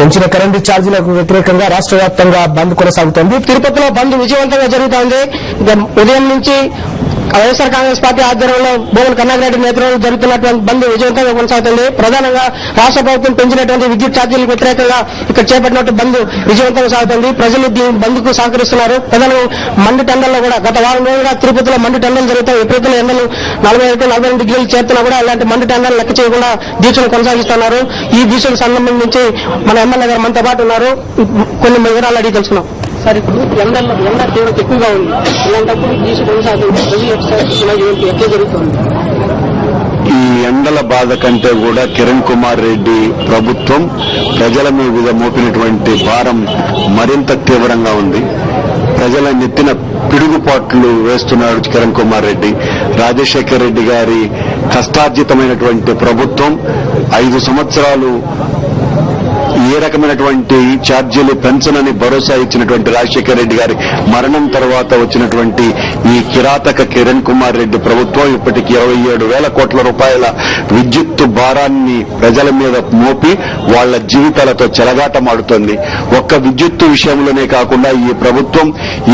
పెంచిన కరెంటు ఛార్జీలకు వ్యతిరేకంగా రాష్ట్ర వ్యాప్తంగా బంద్ కొనసాగుతోంది. తిరుపతిలో బంద్ విజయవంతంగా జరుగుతోంది. ఉదయం నుంచి వైఎస్ఆర్ కాంగ్రెస్ పార్టీ ఆధ్వర్యంలో భూమన కన్నారెడ్డి నేతృత్వంలో జరుగుతున్నటువంటి బంద్ విజయవంతంగా కొనసాగుతుంది. ప్రధానంగా రాష్ట్ర ప్రభుత్వం పెంచినటువంటి విద్యుత్ ఛార్జీలకు వ్యతిరేకంగా ఇక్కడ చేపట్టినట్టు బంద్ విజయవంతంగా సాగుతుంది. ప్రజలు దీని బంద్ కు సహకరిస్తున్నారు. ప్రధానంగా మండు టెండర్లో కూడా గత వారం రోజులుగా తిరుపతిలో మండు టెండర్లు జరుగుతాయి. విపరీతమైన ఎండలు 41-42 డిగ్రీలు చేరుతున్నా కూడా అలాంటి మండు టెండర్లు లెక్క చేయకుండా దీక్షలు కొనసాగిస్తున్నారు. ఈ దీక్షకు సంబంధించి మన ఎమ్మెల్యే గారు మనతో పాటు ఉన్నారు. కొన్ని వివరాలు అడిగి తెలుసుకున్నాం. సార్, ఇప్పుడు ఎండ తీవ్రత ఎక్కువగా ఉంది. ఇలాంటప్పుడు దీక్ష కొనసాగుతుంది. ప్రజలు ఎట్లా జరుగుతుంది? ఈ ఎండల బాధ కంటే కూడా కిరణ్ కుమార్ రెడ్డి ప్రభుత్వం ప్రజల మీద మోపినటువంటి భారం మరింత తీవ్రంగా ఉంది. ప్రజల నెత్తిన పిడుగుపాట్లు వేస్తున్నాడు కిరణ్ కుమార్ రెడ్డి. రాజశేఖర్ రెడ్డి గారి కష్టార్జితమైనటువంటి ప్రభుత్వం 5 సంవత్సరాలు ఏ రకమైనటువంటి ఛార్జీలు పెంచనని భరోసా ఇచ్చినటువంటి రాజశేఖర్ రెడ్డి గారి మరణం తర్వాత వచ్చినటువంటి ఈ కిరాతక కిరణ్ కుమార్ రెడ్డి ప్రభుత్వం ఇప్పటికి 27,000 కోట్ల రూపాయల విద్యుత్తు భారాన్ని ప్రజల మీద మోపి వాళ్ల జీవితాలతో చెలగాటమాడుతోంది. ఒక్క విద్యుత్తు విషయంలోనే కాకుండా ఈ ప్రభుత్వం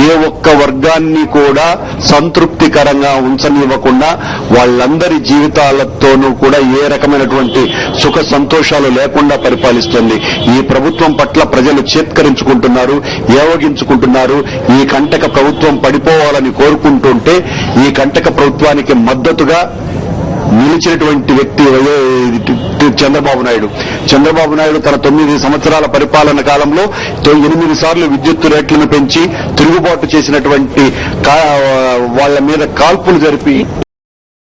ఏ ఒక్క వర్గాన్ని కూడా సంతృప్తికరంగా ఉంచనివ్వకుండా వాళ్లందరి జీవితాలతోనూ కూడా ఏ రకమైనటువంటి సుఖ సంతోషాలు లేకుండా పరిపాలిస్తుంది. ఈ ప్రభుత్వం పట్ల ప్రజలు చేత్కరించుకుంటున్నారు, ఏవగించుకుంటున్నారు. ఈ కంటక ప్రభుత్వం పడిపోవాలని కోరుకుంటుంటే ఈ కంటక ప్రభుత్వానికి మద్దతుగా నిలిచినటువంటి వ్యక్తి చంద్రబాబు నాయుడు తన 9 సంవత్సరాల పరిపాలన కాలంలో 8 సార్లు విద్యుత్తు రేట్లను పెంచి తిరుగుబాటు చేసినటువంటి వాళ్ల మీద కాల్పులు జరిపి